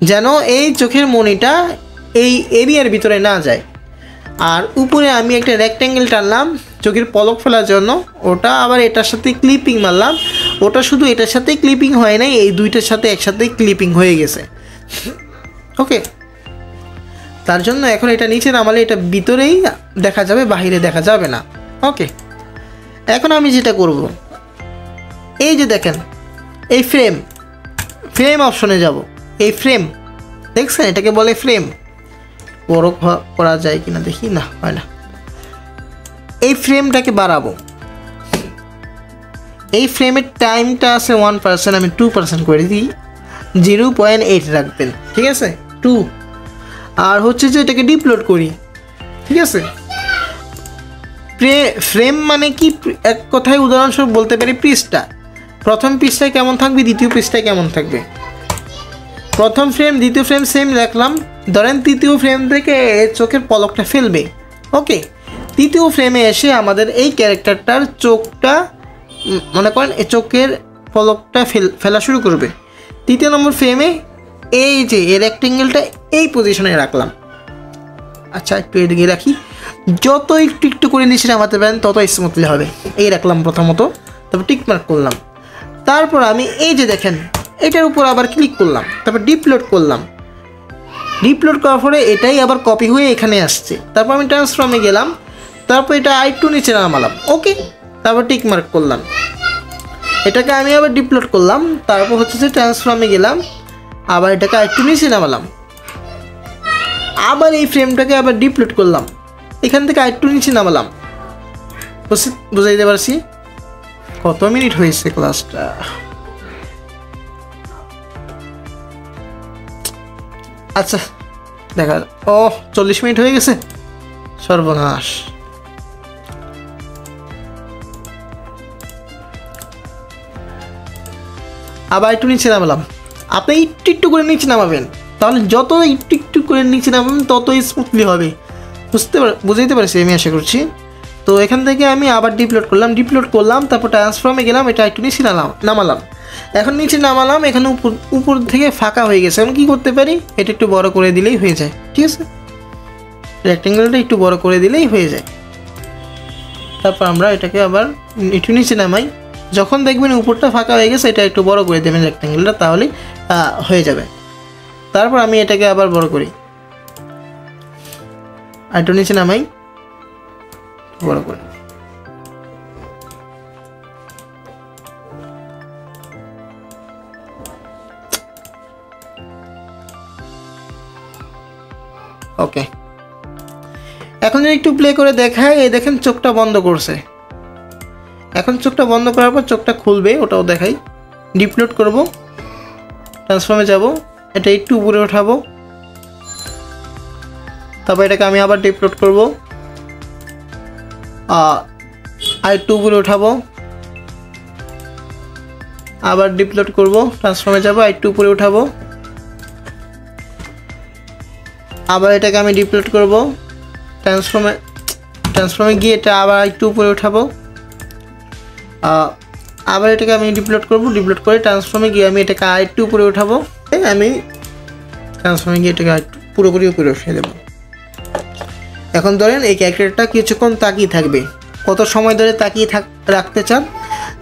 যেন এই চোখের মণিটা এই এরিয়ার ভিতরে না যায়। আর উপরে আমি একটা রেক্ট্যাঙ্গেল টানলাম চোখের পলক ফেলার জন্য, ওটা আবার এটার সাথে ক্লিপিং মারলাম। ওটা শুধু এটার সাথেই ক্লিপিং হয় নাই, এই দুইটার সাথে একসাথেই ক্লিপিং হয়ে গেছে। ওকে, তার জন্য এখন এটা নিচে নামালে এটা ভিতরেই দেখা যাবে, বাহিরে দেখা যাবে না। ওকে, এখন আমি যেটা করব, এই যে দেখেন এই ফ্রেম, ফ্রেম অপশনে যাব। এই ফ্রেম দেখছেন, এটাকে বলে ফ্রেম। বড় করা যায় কিনা দেখি, না হয় না। এই ফ্রেমটাকে বাড়াবো। এই ফ্রেমের টাইমটা আছে 1%, আমি 2% করে দিই, 0.8 রাখবেন, ঠিক আছে 2। আর হচ্ছে যে এটাকে ডিপলোড করি, ঠিক আছে। ফ্রেম মানে কি, এক কথায় উদাহরণস্বরূপ বলতে পারি পৃষ্ঠা। প্রথম পৃষ্ঠায় কেমন থাকবে, দ্বিতীয় পৃষ্ঠায় কেমন থাকবে। প্রথম ফ্রেম দ্বিতীয় ফ্রেম সেম রাখলাম। ধরেন তৃতীয় ফ্রেম থেকে চোখের পলকটা ফেলবে। ওকে, তৃতীয় ফ্রেমে এসে আমাদের এই ক্যারেক্টারটার চোখটা, মনে করেন এই চোখের পলকটা ফেলা শুরু করবে। তৃতীয় নম্বর ফ্রেমে এই যে এই রেক্ট্যাঙ্গেলটা এই পজিশনে রাখলাম। আচ্ছা, একটু এদিকে রাখি, যত একটু একটু করে নিচে নামাতে পারেন তত স্মুথলি হবে। এই রাখলাম প্রথমত, তারপর টিক মার্ক করলাম। তারপর আমি এই যে দেখেন এটার উপর আবার ক্লিক করলাম, তারপর ডিপলোড করলাম। ডিপলোড করার পরে এটাই আবার কপি হয়ে এখানে আসছে। তারপর আমি ট্রান্সফর্মে গেলাম, তারপর এটা আরেকটু নিচে নামালাম। ওকে, তারপর টিক মার্ক করলাম। এটাকে আমি আবার ডিপলোড করলাম, তারপর হচ্ছে যে ট্রান্সফর্মে গেলাম, আবার এটাকে আরেকটু নিচে নামালাম। আবার এই ফ্রেমটাকে আবার ডিপলোড করলাম, এখান থেকে আরেকটু নিচে নামালাম। বুঝাইতে পারছি? কত মিনিট হয়েছে ক্লাসটা? আচ্ছা দেখা, ও 40 মিনিট হয়ে গেছে, সর্বনাশ। আবার একটু নিচে নামালাম। আপনি একটু একটু করে নিচে নামাবেন, তাহলে যত একটু একটু করে নিচে নামাবেন ততই স্মুথলি হবে। বুঝাইতে পারছি আমি আশা করছি। তো এখান থেকে আমি আবার ডিপলোড করলাম, তারপর ট্রান্সফর্মে গেলাম, এটা একটু নিচে নামালাম। এখন নিচে নামালাম, এখানে উপর থেকে ফাঁকা হয়ে গেছে। এখন কী করতে পারি, এটা একটু বড় করে দিলেই হয়ে যায়, ঠিক আছে। রেক্ট্যাঙ্গেলটা একটু বড় করে দিলেই হয়ে যায়। তারপর আমরা এটাকে আবার একটু নিচে নামাই। যখন দেখবেন উপরটা ফাঁকা হয়ে গেছে, এটা একটু বড় করে দেবেন রেক্ট্যাঙ্গেলটা, তাহলে হয়ে যাবে। তারপর আমি এটাকে আবার বড় করি, আর একটু নিচে নামাই, বড় করে। ওকে, এখন যদি একটু প্লে করে দেখায়, এই দেখেন চোখটা বন্ধ করছে। এখন চোখটা বন্ধ করার পর চোখটা খুলবে, ওটাও দেখাই। ডিপলোড করব, ট্রান্সফর্মে যাব, এটা একটু উপরে ওঠাবো, তারপর এটাকে আমি আবার ডিপলোড করব, আর একটু উপরে উঠাবো, আবার ডিপলোড করব, ট্রান্সফর্মে যাব, আর একটু উপরে উঠাবো, আবার এটাকে আমি ডিপ্লট করব, ট্রান্সফর্মে গিয়ে এটা আবার একটু উপরে উঠাবো, আবার এটাকে আমি ডিপ্লট করব, ডিপ্লট করে ট্রান্সফর্মে গিয়ে আমি এটাকে আর একটু উপরে উঠাবো, আমি ট্রান্সফর্মে গিয়ে এটাকে আর পুরোপুরি উপরে উঠিয়ে দেবো। এখন ধরেন এই ক্যারেক্টারটা কিছুক্ষণ তাকিয়ে থাকবে, কত সময় ধরে তাকিয়ে রাখতে চান,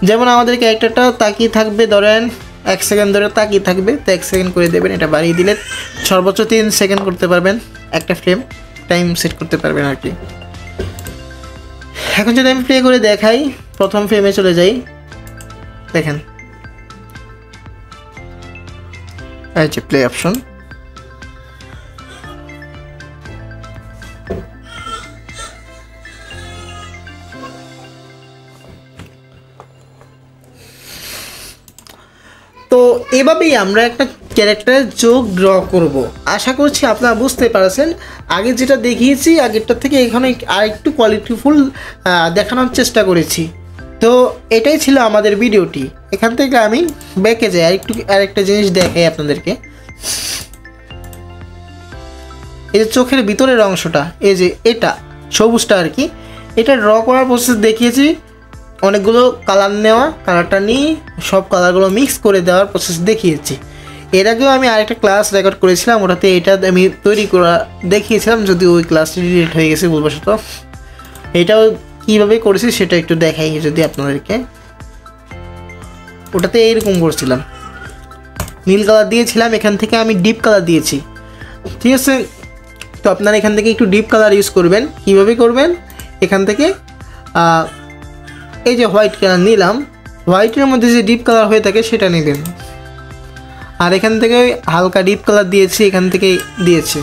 যেমন আমাদের ক্যারেক্টারটা তাকিয়ে থাকবে ধরেন 1 সেকেন্ড ধরে তাকিয়ে থাকবে, তো 1 সেকেন্ড করে দেবেন। এটা বাড়িয়ে দিলে সর্বোচ্চ 3 সেকেন্ড করতে পারবেন, একটা ফ্রেম টাইম সেট করতে পারবেন আর কি। এখন যদি আমি প্লে করে দেখাই, প্রথম ফ্রেমে চলে যাই, দেখেন এই যে প্লে অপশন, তো এভাবেই আমরা একটা ক্যারেক্টারের চোখ ড্র করব। আশা করছি আপনারা বুঝতে পারছেন। আগে যেটা দেখিয়েছি আগেরটার থেকে এখানে আরেকটু কোয়ালিটিফুল দেখানোর চেষ্টা করেছি। তো এটাই ছিল আমাদের ভিডিওটি। এখান থেকে আমি ব্যাকে যাই, আরেকটা জিনিস দেখাই আপনাদেরকে। এই যে চোখের ভিতরের অংশটা, এই যে এটা সবুজটা আর কি, এটা ড্র করার প্রসেস দেখিয়েছি। অনেকগুলো কালার নেওয়া, কালারটা নিয়ে সব কালারগুলো মিক্স করে দেওয়ার প্রসেস দেখিয়েছি। এর আগেও আমি আরেকটা ক্লাস রেকর্ড করেছিলাম, ওটাতে এটা আমি তৈরি করা দেখিয়েছিলাম, যদি ওই ক্লাসটি ডিলিট হয়ে গেছে ভুলবশত। এটাও কীভাবে করেছি সেটা একটু দেখাই যদি আপনাদেরকে। ওটাতে এইরকম করছিলাম, নীল কালার দিয়েছিলাম, এখান থেকে আমি ডিপ কালার দিয়েছি, ঠিক আছে। তো আপনারা এখান থেকে একটু ডিপ কালার ইউজ করবেন। কীভাবে করবেন, এখান থেকে এই যে হোয়াইট কালার নিলাম, হোয়াইটের মধ্যে যে ডিপ কালার হয়ে থাকে সেটা নেবেন, আর এখান থেকে হালকা ডিপ কালার দিয়েছি, এখান থেকে দিয়েছি।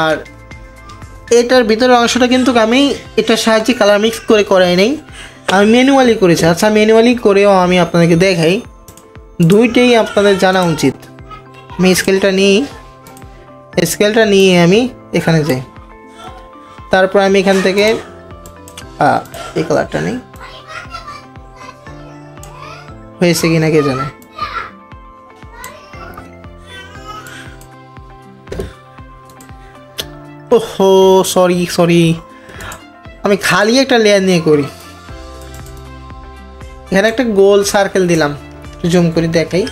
আর এটার ভিতরের অংশটা কিন্তু আমি এটার সাহায্যে কালার মিক্স করে করাই নেই, আমি ম্যানুয়ালি করেছি। আচ্ছা, ম্যানুয়ালি করেও আমি আপনাদেরকে দেখাই, দুইটাই আপনাদের জানা উচিত। আমি স্কেলটা নিয়ে আমি এখানে যাই, তারপর আমি এখান থেকে এই কালারটা নেই, হয়েছে কিনা কে জানে। ওহো সরি, আমি খালি একটা লেয়ার নিয়ে করি। এখানে একটা গোল সার্কেল দিলাম, জুম করে দেখাই।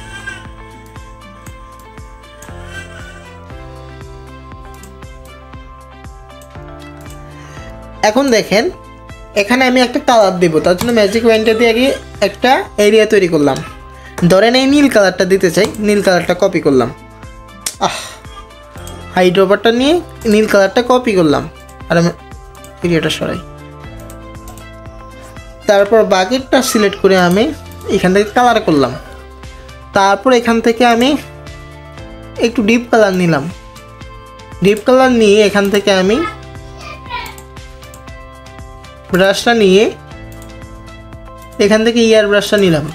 এখন দেখেন এখানে আমি একটা কালার দেব, তার জন্য ম্যাজিক ওয়াইনটা দিয়ে আগে একটা এরিয়া তৈরি করলাম। ধরেন এই নীল কালারটা দিতে চাই, নীল কালারটা কপি করলাম, হাইড্রোভারটা নিয়ে নীল কালারটা কপি করলাম, আর আমি এরিয়াটা সরাই। তারপর বাকেটটা সিলেক্ট করে আমি এখান থেকে কালার করলাম। তারপর এখান থেকে আমি একটু ডিপ কালার নিলাম, ডিপ কালার নিয়ে এখান থেকে আমি ব্রাশটা নিয়ে এখান থেকে এয়ার ব্রাশটা নিলাম।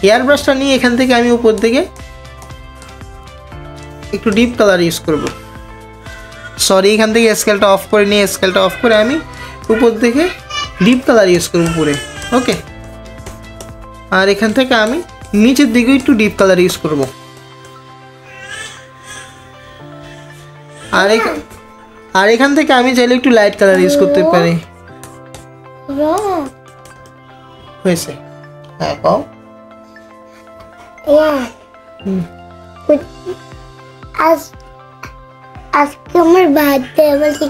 এয়ার ব্রাশটা নিয়ে এখান থেকে আমি উপর থেকে একটু ডিপ কালার ইউজ করব। সরি, এখান থেকে স্কেলটা অফ করে নিয়ে স্কেলটা অফ করে আমি উপর থেকে ডিপ কালার ইউজ করব উপরে, ওকে। আর এখান থেকে আমি নিচের দিকে একটু ডিপ কালার ইউজ করব। আর এখান থেকে আমি চাইলে একটু লাইট কালার ইউজ করতে পারি। হয়েছে, হ্যাঁ কও।
আজকে আমার বার্থডে, বলছি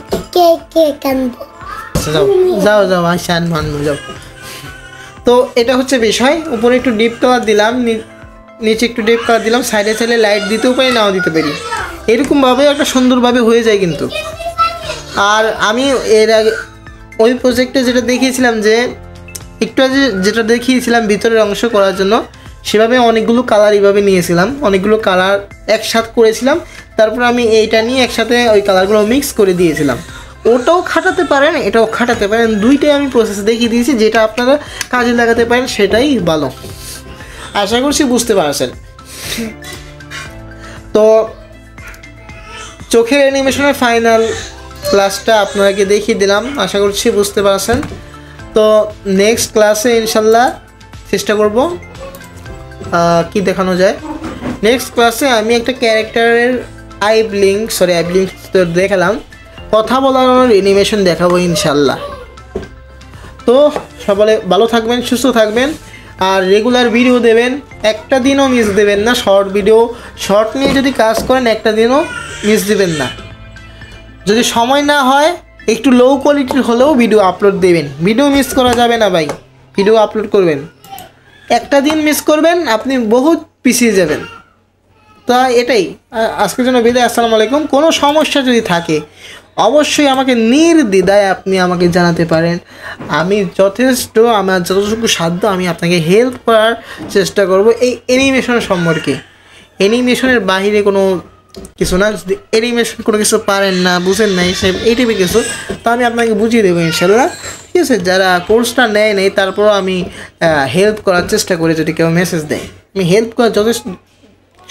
কেক আনবো।
যাও আসান মানবো, যাও। তো এটা হচ্ছে বিষয়। উপরে একটু ডিপ কালার দিলাম, নিচে একটু ডিপ কালার দিলাম, সাইডে সাইডে লাইট দিতেও পারি, নাও দিতে পারি। এরকমভাবে একটা সুন্দরভাবে হয়ে যায় কিন্তু। আর আমি এর আগে ওই প্রজেক্টে যেটা দেখিয়েছিলাম, যে একটু আগে যেটা দেখিয়েছিলাম ভিতরের অংশ করার জন্য, সেভাবে অনেকগুলো কালার এইভাবে নিয়েছিলাম, অনেকগুলো কালার একসাথে করেছিলাম। তারপর আমি এইটা নিয়ে একসাথে ওই কালারগুলো মিক্স করে দিয়েছিলাম। ওটাও খাটাতে পারেন, এটাও খাটাতে পারেন, দুইটাই আমি প্রসেস দেখিয়ে দিয়েছি। যেটা আপনারা কাজে লাগাতে পারেন সেটাই ভালো। আশা করছি বুঝতে পারছেন। তো চোখের অ্যানিমেশনের ফাইনাল ক্লাসটা আপনাকে দেখিয়ে দিলাম, আশা করছি বুঝতে পারছেন। তো নেক্সট ক্লাসে ইনশাল্লাহ চেষ্টা করব কি দেখানো যায়। নেক্সট ক্লাসে আমি একটা ক্যারেক্টারের আই ব্লিঙ্ক তো দেখালাম, কথা বলার অ্যানিমেশন দেখাবো ইনশাল্লাহ। তো সকলে ভালো থাকবেন, সুস্থ থাকবেন, আর রেগুলার ভিডিও দেবেন, একটা দিনও মিস দেবেন না। শর্ট নিয়ে যদি কাজ করেন একটা দিনও মিস দেবেন না। যদি সময় না হয় একটু লো কোয়ালিটির হলেও ভিডিও আপলোড দেবেন, ভিডিও মিস করা যাবে না ভাই, ভিডিও আপলোড করবেন। একটা দিন মিস করবেন আপনি বহুত পিছিয়ে যাবেন। তা এটাই আজকের জন্য বিদায়। আসসালামু আলাইকুম। কোনো সমস্যা যদি থাকে অবশ্যই আমাকে নির্দ্বিধায় আপনি আমাকে জানাতে পারেন। আমি যথেষ্ট, আমার যতটুকু সাধ্য আমি আপনাকে হেল্প করার চেষ্টা করব এই অ্যানিমেশন সম্পর্কে। অ্যানিমেশনের বাহিরে কোনো কিছু না। যদি অ্যানিমেশন কোনো কিছু পারেন না, বুঝেন না, এই টাইপের কিছু, তো আমি আপনাকে বুঝিয়ে দেবো ইনশাল্লাহ। ঠিক আছে, যারা কোর্সটা নেয় নেই তারপরও আমি হেল্প করার চেষ্টা করি। যদি কেউ মেসেজ দেয় আমি হেল্প করার যথেষ্ট,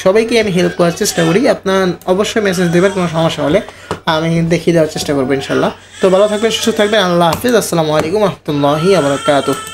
সবাইকে আমি হেল্প করার চেষ্টা করি। আপনার অবশ্যই মেসেজ দেবেন, কোনো সমস্যা হলে আমি দেখিয়ে দেওয়ার চেষ্টা করবো ইনশাল্লাহ। তো ভালো থাকবেন, সুস্থ থাকবেন। আল্লাহ হাফিজ। আসসালামু আলাইকুম রহমতুল্লাহি ওয়া বারাকাতুহু।